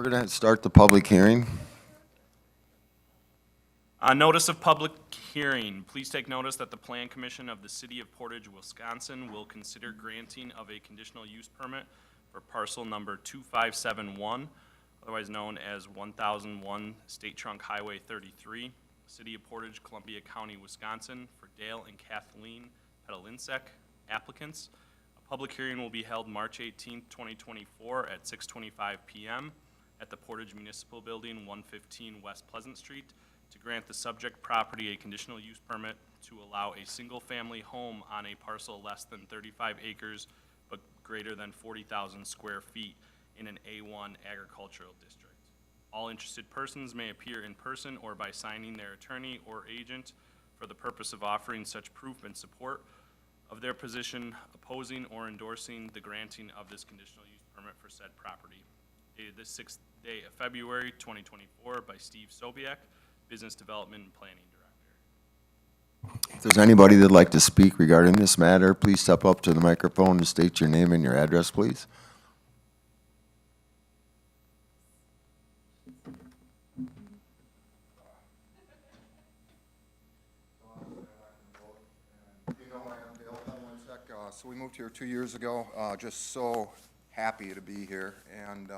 We're going to start the public hearing. Notice of public hearing. Please take notice that the Plan Commission of the City of Portage, Wisconsin will consider granting of a conditional use permit for parcel number 2571, otherwise known as 1001 State Trunk Highway 33, City of Portage, Columbia County, Wisconsin, for Dale and Kathleen Pedalinsek, applicants. A public hearing will be held March 18, 2024 at 6:25 p.m. at the Portage Municipal Building, 115 West Pleasant Street, to grant the subject property a conditional use permit to allow a single-family home on a parcel less than 35 acres but greater than 40,000 square feet in an A1 agricultural district. All interested persons may appear in person or by signing their attorney or agent for the purpose of offering such proof and support of their position opposing or endorsing the granting of this conditional use permit for said property. Dated this 6th day of February 2024 by Steve Sobiak, Business Development and Planning Director. If there's anybody that'd like to speak regarding this matter, please step up to the microphone and state your name and your address, please. So we moved here 2 years ago, just so happy to be here. And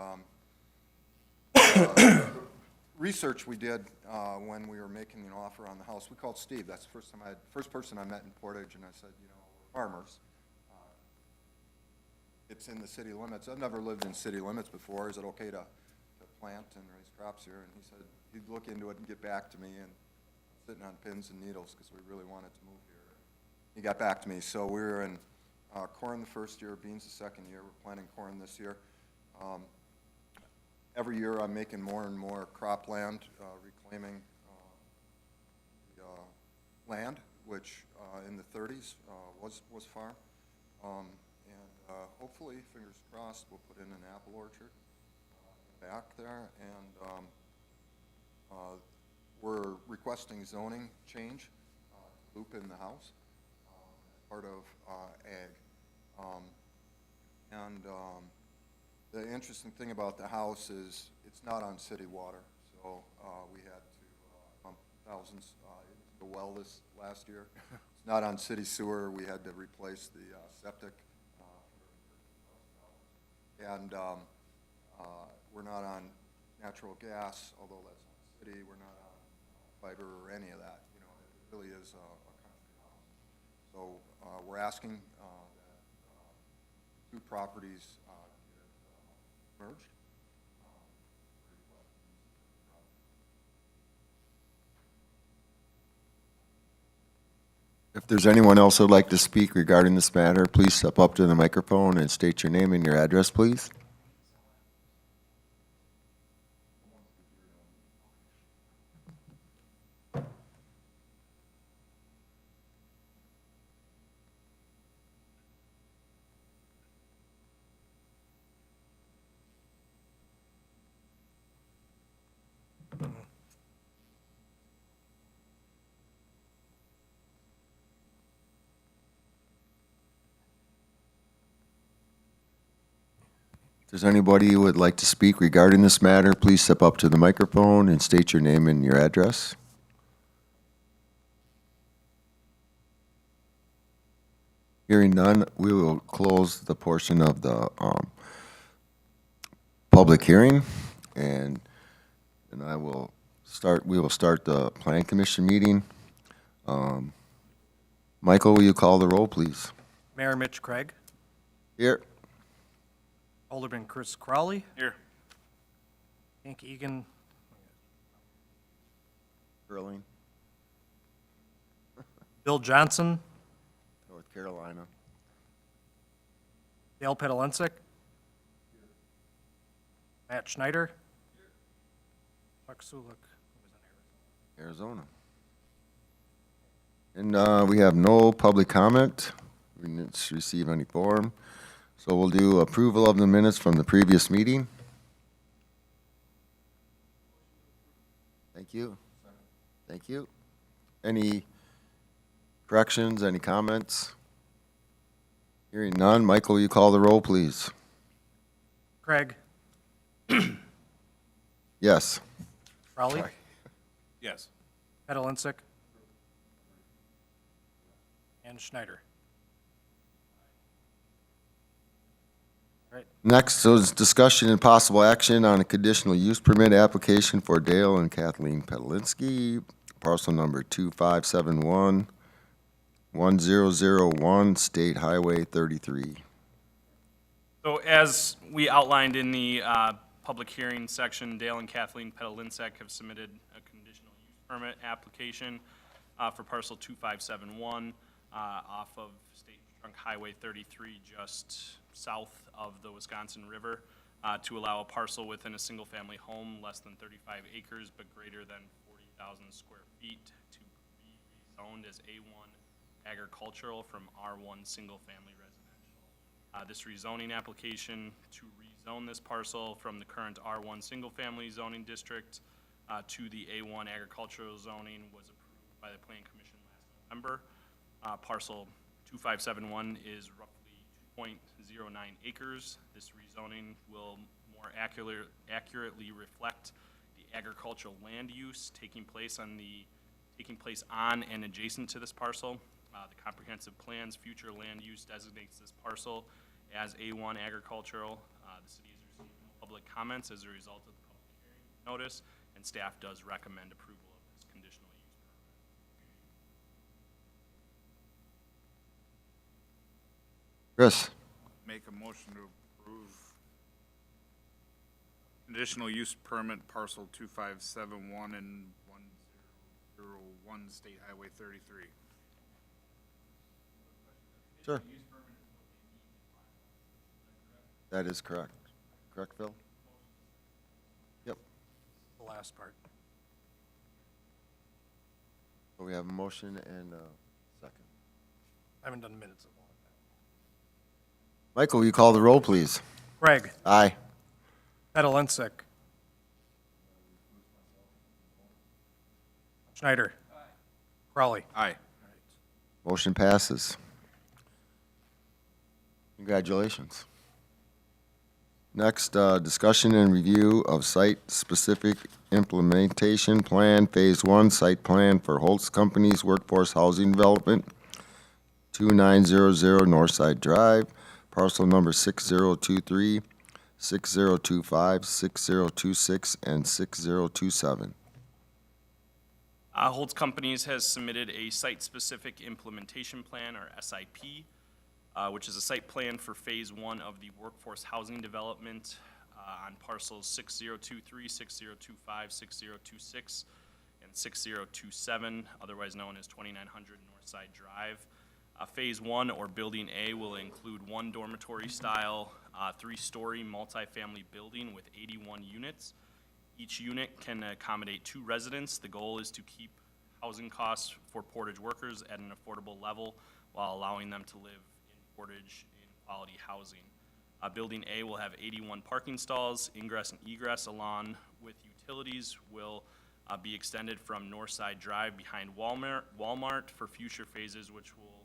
research we did when we were making an offer on the house, we called Steve. That's the first person I met in Portage, and I said, you know, we're farmers. It's in the city limits. I've never lived in city limits before. Is it okay to plant and raise crops here? And he said he'd look into it and get back to me, and sitting on pins and needles because we really wanted to move here. He got back to me. So we were in corn the first year, beans the second year. We're planting corn this year. Every year I'm making more and more cropland, reclaiming the land, which in the 30s was farm. And hopefully, fingers crossed, we'll put in an apple orchard back there. And we're requesting zoning change, loop in the house, part of ag. The interesting thing about the house is it's not on city water, so we had to pump thousands into the well this last year. It's not on city sewer. We had to replace the septic. And we're not on natural gas, although that's on city. We're not on fiber or any of that. You know, it really is a country house. So we're asking that two properties get merged. If there's anyone else who'd like to speak regarding this matter, please step up to the microphone and state your name and your address, please. If there's anybody who would like to speak regarding this matter, please step up to the microphone and state your name and your address. Hearing none, we will close the portion of the public hearing, and we will start the Plan Commission meeting. Michael, will you call the roll, please? Mayor Mitch Craig, Here. Alderman Chris Crowley, Here. Hank Egan, Sterling, Bill Johnson, North Carolina. Dale Pedalinsek, Matt Schneider, Chuck Sulik, Arizona. And we have no public comment. We didn't receive any form. So we'll do approval of the minutes from the previous meeting. Thank you. Thank you. Any corrections, any comments? Hearing none, Michael, will you call the roll, please? Craig, Yes. Raleigh, Yes. Petalink, and Schneider. All right, Next is discussion and possible action on a conditional use permit application for Dale and Kathleen Pedalinsky, parcel number 2571-1001, State Highway 33. So as we outlined in the public hearing section, Dale and Kathleen Pedalinsek have submitted a conditional use permit application for parcel 2571 off of State Trunk Highway 33, just south of the Wisconsin River, to allow a parcel within a single-family home less than 35 acres but greater than 40,000 square feet to be rezoned as A1 agricultural from R1 single-family residential. This rezoning application to rezone this parcel from the current R1 single-family zoning district to the A1 agricultural zoning was approved by the Plan Commission last November. Parcel 2571 is roughly 2.09 acres. This rezoning will more accurately reflect the agricultural land use taking place on and adjacent to this parcel. The comprehensive plan's future land use designates this parcel as A1 agricultural. The city has received no public comments as a result of the public hearing notice, and staff does recommend approval of this conditional use permit. Chris? Make a motion to approve conditional use permit parcel 2571 and 1001 State Highway 33. Sure. That is correct. Correct, Phil? Yep. the last part. So we have a motion and a second. I haven't done minutes in a long time. Michael, will you call the roll, please? Craig, Aye. Petalink. Schneider. Raleigh. Aye. Motion passes. Congratulations. Next, discussion and review of site-specific implementation plan, Phase 1, site plan for Holtz Companies Workforce Housing Development, 2900 Northside Drive, parcel number 6023, 6025, 6026, and 6027. Holtz Companies has submitted a site-specific implementation plan, or SIP, which is a site plan for Phase 1 of the workforce housing development on parcels 6023, 6025, 6026, and 6027, otherwise known as 2900 Northside Drive. Phase 1, or Building A, will include one dormitory-style, three-story multifamily building with 81 units. Each unit can accommodate 2 residents. The goal is to keep housing costs for Portage workers at an affordable level while allowing them to live in Portage in quality housing. Building A will have 81 parking stalls. Ingress and egress along with utilities will be extended from Northside Drive behind Walmart for future phases, which will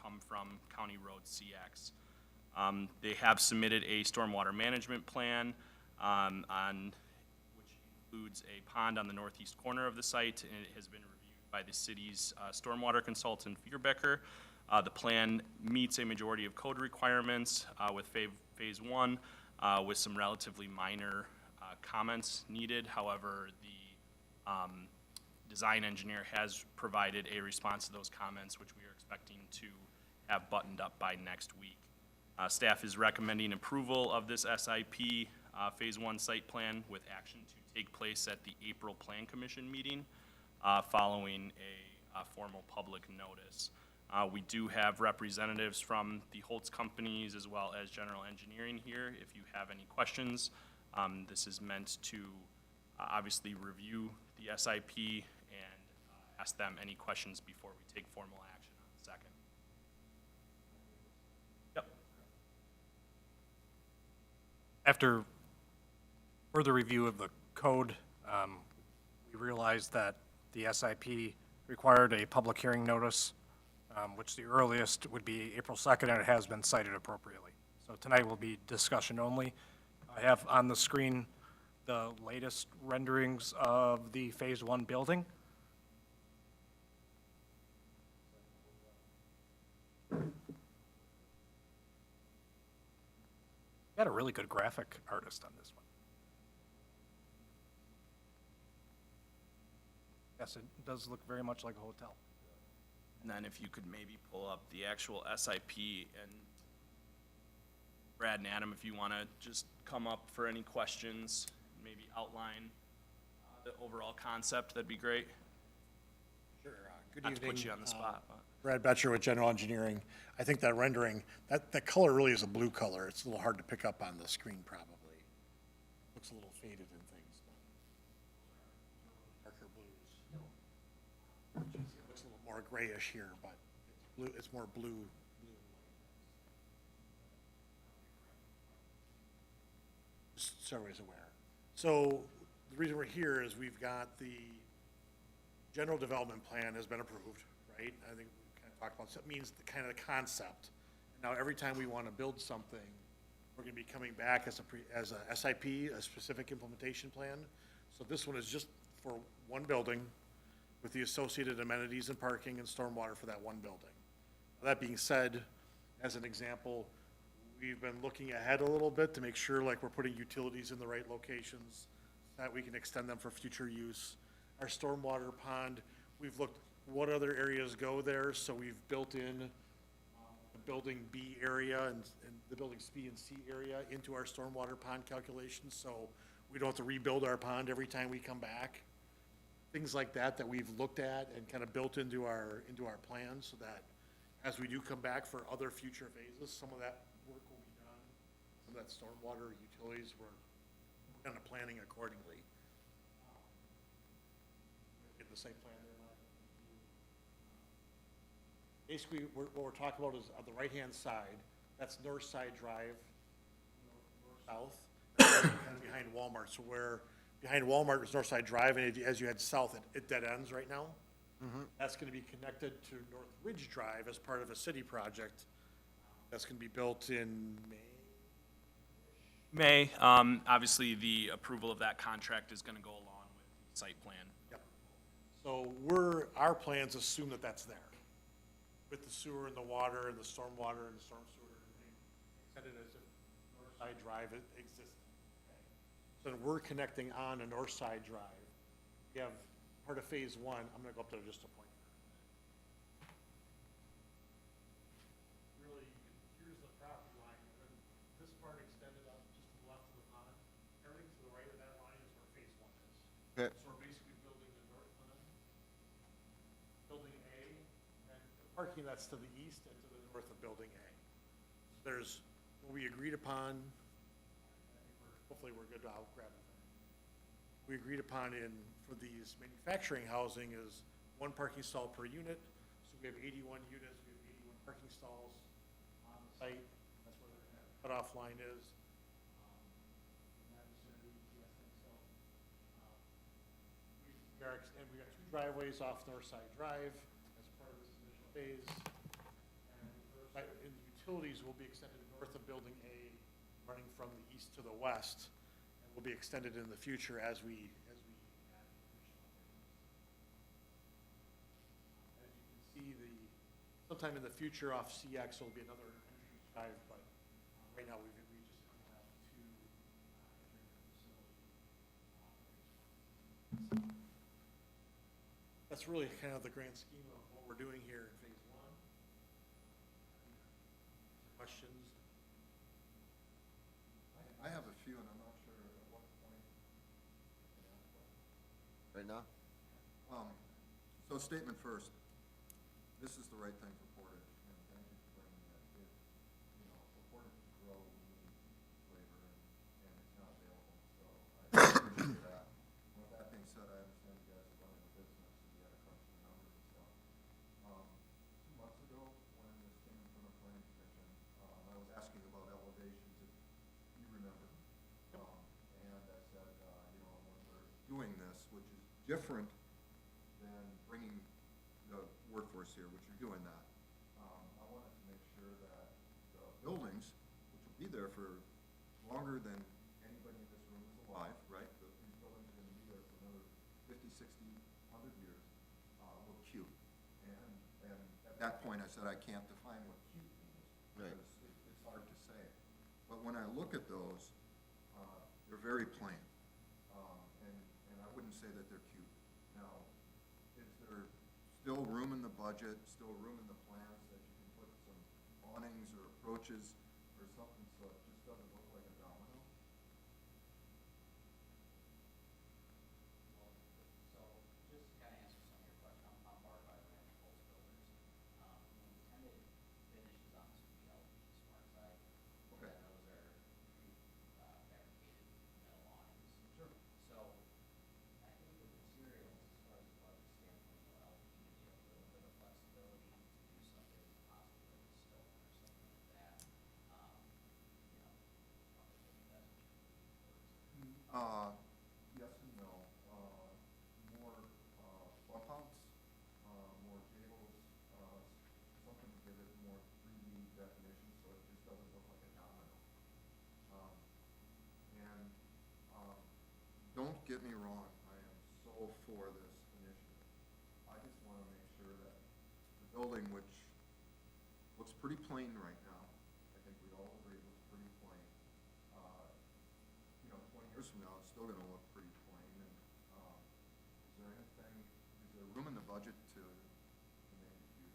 come from County Road CX. They have submitted a stormwater management plan which includes a pond on the northeast corner of the site, and it has been reviewed by the city's stormwater consultant, Fierbecker. The plan meets a majority of code requirements with Phase 1, with some relatively minor comments needed. However, the design engineer has provided a response to those comments, which we are expecting to have buttoned up by next week. Staff is recommending approval of this SIP Phase 1 site plan with action to take place at the April Plan Commission meeting following a formal public notice. We do have representatives from the Holtz Companies as well as General Engineering here. If you have any questions, this is meant to obviously review the SIP and ask them any questions before we take formal action on the second. Yep. After further review of the code, we realized that the SIP required a public hearing notice, which the earliest would be April 2nd, and it has been cited appropriately. So tonight will be discussion only. I have on the screen the latest renderings of the Phase 1 building. Got a really good graphic artist on this one. Yes, it does look very much like a hotel. And then if you could maybe pull up the actual SIP, and Brad and Adam, if you want to just come up for any questions, maybe outline the overall concept, that'd be great. Sure. Good Not to evening. put you on the spot, but. Brad Betcher with General Engineering. I think that rendering, that color really is a blue color. It's a little hard to pick up on the screen probably. Looks a little faded in things. Darker blues. It looks a little more grayish here, but it's blue, it's more blue. Just so everybody's aware. So the reason we're here is we've got the general development plan has been approved, right? I think we kind of talked about, so it means the kind of the concept. Now, every time we want to build something, we're going to be coming back as a SIP, a specific implementation plan. So this one is just for one building with the associated amenities and parking and stormwater for that one building. That being said, as an example, we've been looking ahead a little bit to make sure like we're putting utilities in the right locations, so that we can extend them for future use. Our stormwater pond, we've looked what other areas go there, so we've built in the building B area and the buildings B and C area into our stormwater pond calculations, so we don't have to rebuild our pond every time we come back. Things like that that we've looked at and kind of built into our plans, so that as we do come back for other future phases, some of that work will be done. Some of that stormwater utilities, we're kind of planning accordingly. Get the same plan there, Mike. Basically, what we're talking about is on the right-hand side, that's North Side Drive, south, kind of behind Walmart. So where, behind Walmart is North Side Drive, and as you head south, it dead ends right now. That's gonna be connected to North Ridge Drive as part of a city project. That's gonna be built in May. Obviously, the approval of that contract is going to go along with the site plan. Yep. So our plans assume that that's there, with the sewer and the water and the stormwater and the storm sewer and everything, extended as if Northside Drive existed. So then we're connecting on a Northside Drive. We have part of phase one, I'm gonna go up there just a point. Really, here's the property line, and then this part extended up just to the left of the pond. Everything to the right of that line is where phase one is. Okay. So we're basically building the north pond, building A, and the parking that's to the east and to the north of building A. There's, what we agreed upon, hopefully we're good, I'll grab it. We agreed upon for these manufacturing housing is one parking stall per unit. So we have 81 units, we have 81 parking stalls on the site. That's where the cutoff line is. In that vicinity, yes, I think so. And we got two driveways off Northside Drive as part of this initial phase. And the utilities will be extended north of Building A, running from the east to the west, and will be extended in the future as we add additional things. As you can see, sometime in the future off CX will be another entry drive, but right now we just have two entering the facility. That's really kind of the grand scheme of what we're doing here in phase one. Questions? I have a few, and I'm not sure at what point. Right now? So statement first, this is the right thing for Portage, and thank you for bringing that. For Portage to grow, we need labor, and it's not available, so I appreciate that. With that being said, I understand you guys are running a business, and you gotta crunch the numbers and stuff. 2 months ago, when this came in front of planning commission, I was asking about elevations, if you remember. And I said, when we're doing this, which is different than bringing the workforce here, which you're doing that, I wanted to make sure that the buildings, which will be there for longer than anybody in this room is alive, right? The at that point, I said I can't define what cute means, Right. because it's hard to say. But when I look at those, they're very plain, and I wouldn't say that they're cute. Now, is there still room in the budget, still room in the plans that you can put some awnings or approaches or something so it just doesn't look like a domino? So, just to kind of answer some of your questions, I'm Mark Byron, Pulse Builders. Intended finishes on this would be LVP Smart Side. Okay. And those are fabricated metal awnings. Sure. So, I think the materials, as far as the budget standpoint, LVP gives you a little bit of flexibility to do something possibly like a stone or something like that. You know, maybe that's what you're looking for. Yes and no. More bump outs, more gables, something to give it more 3D definition so it just doesn't look like a domino. And don't get me wrong, I am so for this initiative. I just want to make sure that the building, which looks pretty plain right now, I think we all agree looks pretty plain, 20 years from now, it's still gonna look pretty plain, and, is there room in the budget to make it cute?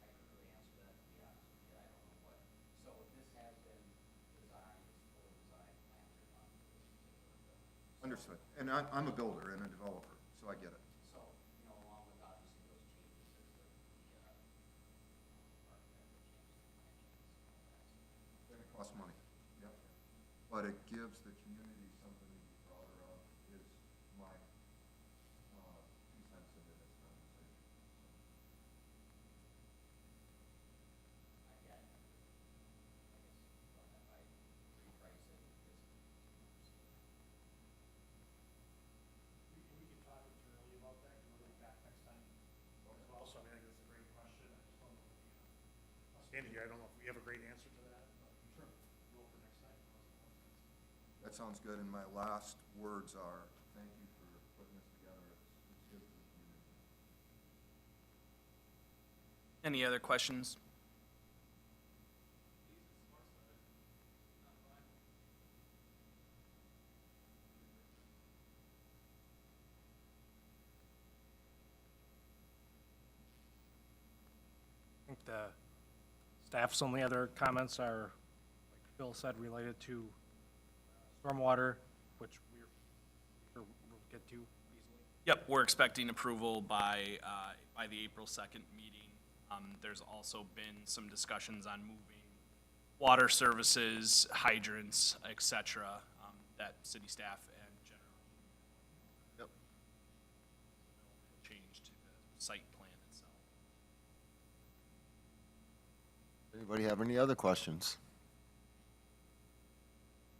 I couldn't really answer that, to be honest with you, I don't know what, so this has been designed, it's full design, plans are done for this particular building. Understood, and I'm a builder and a developer, so I get it. So, along with obviously those changes, there's the architectural changes, the plan changes, and all that. And it costs money, yep. But it gives the community something to be prouder of, is my, 2 cents into this conversation. I guess, run that by, reprice it, this. We can talk internally about that, and we'll look back next time as well, so I mean, I think that's a great question, I just don't know, standing here, I don't know if we have a great answer to that, but sure, we'll for next time. That sounds good, and my last words are, thank you for putting this together, it's good for the community. Any other questions? I think the staff's only other comments are, like Phil said, related to stormwater, which we'll get to easily. Yep, we're expecting approval by the April 2nd meeting. There's also been some discussions on moving water services, hydrants, et cetera, that city staff and general Yep. change to the site plan itself. Anybody have any other questions?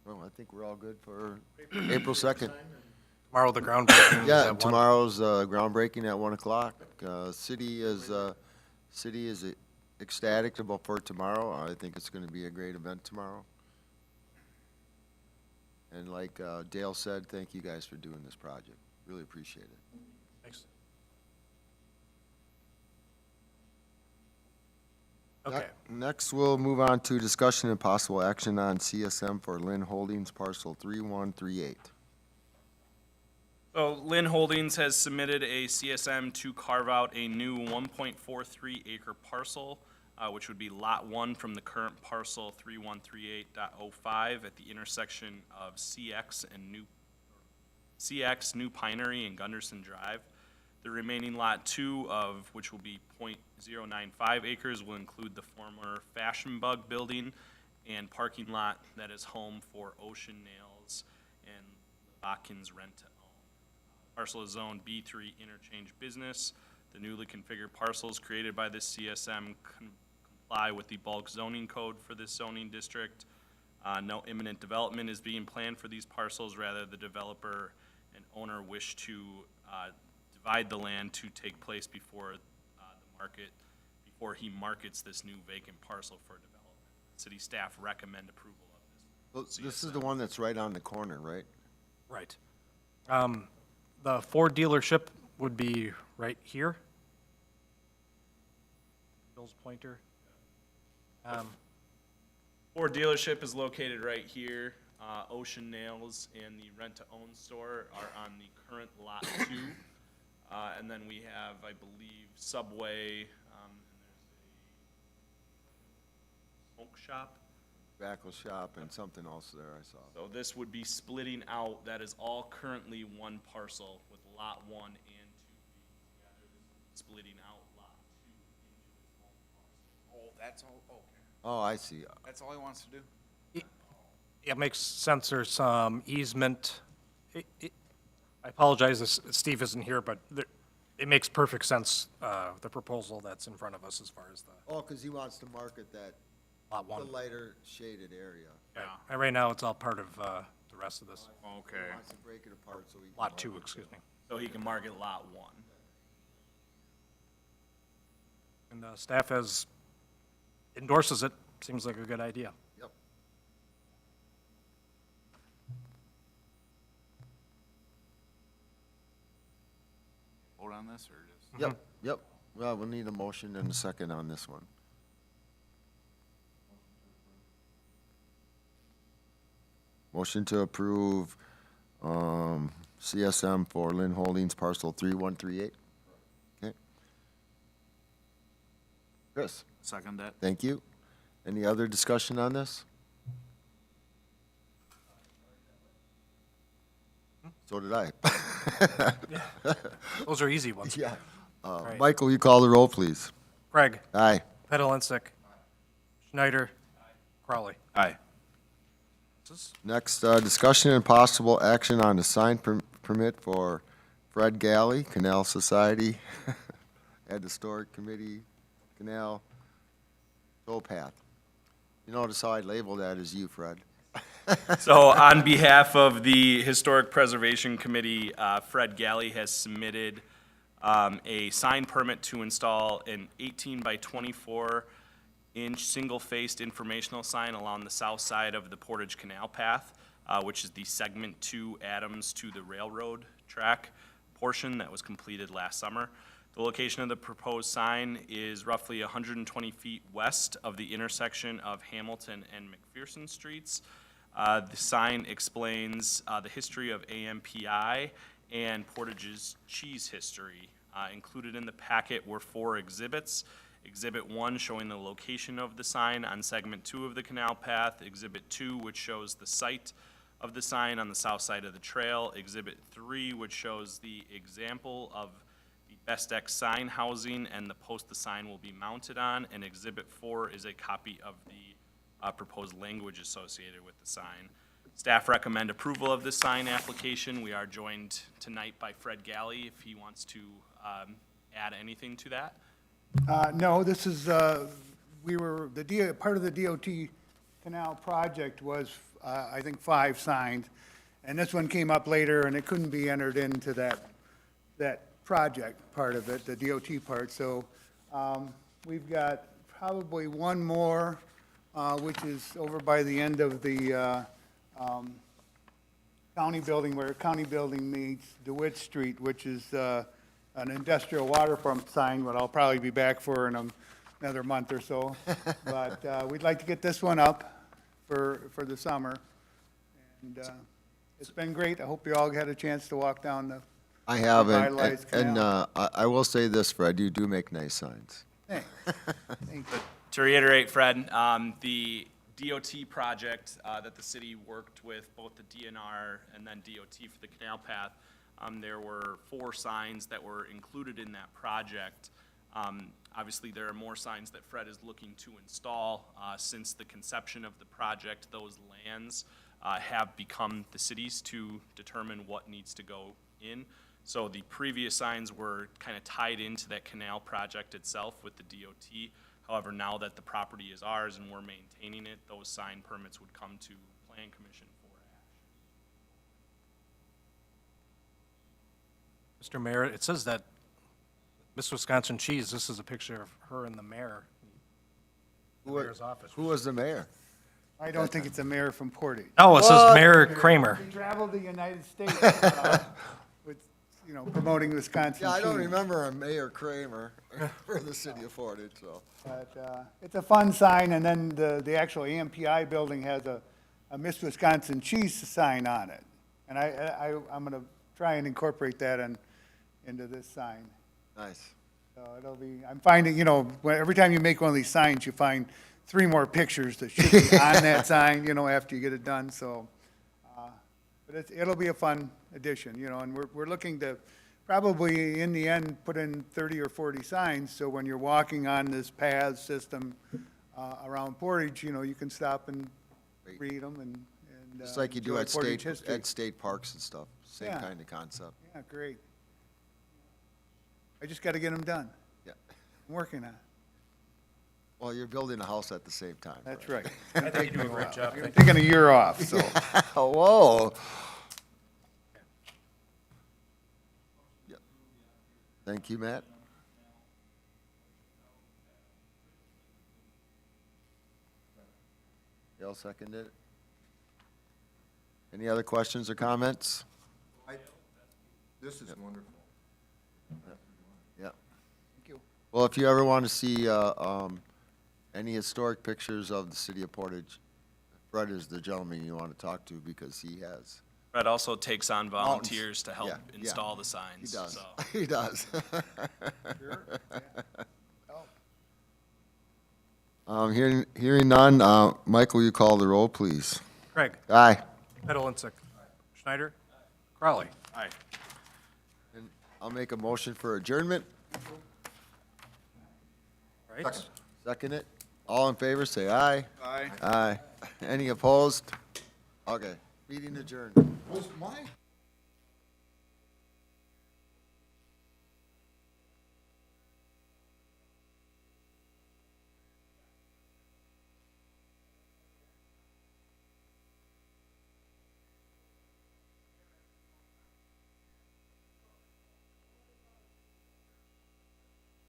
Well, I think we're all good for April 2nd. Tomorrow, the groundbreaking is Yeah, at 1. tomorrow's groundbreaking at 1 o'clock. City is ecstatic for tomorrow. I think it's going to be a great event tomorrow. And like Dale said, thank you guys for doing this project. Really appreciate it. Thanks. Okay, Next, we'll move on to discussion and possible action on CSM for Lynn Holdings Parcel 3138. So Lynn Holdings has submitted a CSM to carve out a new 1.43 acre parcel, which would be Lot 1 from the current parcel 3138.05 at the intersection of CX, New Pinery, and Gunderson Drive. The remaining Lot 2 of, which will be .095 acres, will include the former Fashion Bug building and parking lot that is home for Ocean Nails and Watkins Rent to Own. Parcel is zoned B3 interchange business. The newly configured parcels created by this CSM comply with the bulk zoning code for this zoning district. No imminent development is being planned for these parcels. Rather, the developer and owner wish to divide the land to take place before before he markets this new vacant parcel for development. City staff recommend approval of this. Well, this is the one that's right on the corner, right? right. The Ford dealership would be right here. Bill's pointer. Ford dealership is located right here. Ocean Nails and the rent-to-own store are on the current lot 2. And then we have, I believe, Subway, and there's a smoke shop. Tobacco shop and something else there I saw. So this would be splitting out, that is all currently one parcel with lot 1 and 2 being together. This would be splitting out lot 2 into its own parcel. Oh, that's all, okay. Oh, I see. That's all he wants to do? It makes sense, there's some easement. I apologize, Steve isn't here, but it makes perfect sense, the proposal that's in front of us as far as the Oh, because he wants to market that, Lot the 1. lighter shaded area. Yeah. And right now, it's all part of the rest of this. Okay. He wants to break it apart so he can. Lot 2, market excuse me. So he can market lot 1. And staff endorses it, seems like a good idea. Yep. Vote on this, or just? Yep, yep. Well, we'll need a motion and a second on this one. Motion to approve, CSM for Lynn Holdings parcel 3138. Okay. Chris, Second that? thank you. Any other discussion on this? So did I. Those are easy ones. Yeah. right. Michael, you call the roll, please. Craig, Aye. Pedelinsick, Schneider, Crowley. Aye. Next, discussion and possible action on the sign permit for Fred Galley, Canal Society, Ed Historic Committee, Canal Towpath. You notice how I labeled that as you, Fred? So on behalf of the Historic Preservation Committee, Fred Galley has submitted a sign permit to install an 18 by 24-inch single-faced informational sign along the south side of the Portage Canal Path, which is the segment 2 Adams to the railroad track portion that was completed last summer. The location of the proposed sign is roughly 120 feet west of the intersection of Hamilton and McPherson Streets. The sign explains the history of AMPI and Portage's cheese history. Included in the packet were 4 exhibits. Exhibit 1 showing the location of the sign on segment 2 of the canal path. Exhibit 2, which shows the site of the sign on the south side of the trail. Exhibit 3, which shows the example of the Bestex sign housing and the post the sign will be mounted on. And Exhibit 4 is a copy of the proposed language associated with the sign. Staff recommend approval of this sign application. We are joined tonight by Fred Galley, if he wants to add anything to that. No, this is, part of the DOT canal project was, I think, 5 signs. And this one came up later and it couldn't be entered into that project part of it, the DOT part. So, we've got probably one more, which is over by the end of the, county building, where county building meets DeWitt Street, which is, an industrial water pump sign, what I'll probably be back for in another month or so. But we'd like to get this one up for the summer. And it's been great. I hope you all had a chance to walk down the, I have, Revitalized and canal. I will say this, Fred, you do make nice signs. thanks. Thank you. To reiterate, Fred, the DOT project that the city worked with, both the DNR and then DOT for the canal path, there were 4 signs that were included in that project. Obviously, there are more signs that Fred is looking to install. Since the conception of the project, those lands have become the city's to determine what needs to go in. So the previous signs were kind of tied into that canal project itself with the DOT. However, now that the property is ours and we're maintaining it, those sign permits would come to Plan Commission for action. Mr. Mayor, it says that Miss Wisconsin Cheese, this is a picture of her and the mayor, the mayor's office. Who was the mayor? I don't think it's a mayor from Portage. Oh, it says Mayor Kramer. He traveled the United States with, you know, promoting Wisconsin Yeah, I don't cheese. remember a Mayor Kramer for the city of Portage, so. But it's a fun sign, and then the actual AMPI building has a Miss Wisconsin cheese sign on it. And I'm gonna try and incorporate that into this sign. Nice. So it'll be, I'm finding, you know, every time you make one of these signs, you find 3 more pictures that should be on that sign, you know, after you get it done, so. But it'll be a fun addition, you know, and we're looking to probably, in the end, put in 30 or 40 signs, so when you're walking on this path system around Portage, you know, you can stop and read them and Just like you do enjoy at Portage state, history. at state parks and stuff, same Yeah. kind of concept. Yeah, great. I just got to get them done. Yeah. I'm working on it. Well, you're building a house at the same time. That's right. I think you do a great job. I'm taking a year off, so. Whoa. Yep. Thank you, Matt. Dale seconded it. Any other questions or comments? This is wonderful. Yeah. Well, if you ever want to see any historic pictures of the city of Portage, Fred is the gentleman you want to talk to because he has. Fred also takes on Mountains. volunteers to help Yeah, yeah. install the He signs, does. so. He does. Hearing none, Michael, you call the roll, please. Craig, Aye. Pedelinsick, Schneider, Crowley. Aye. I'll make a motion for adjournment. Right? Second it. All in favor, say aye. Aye. Aye. Any opposed? Okay, meeting adjourned. Was my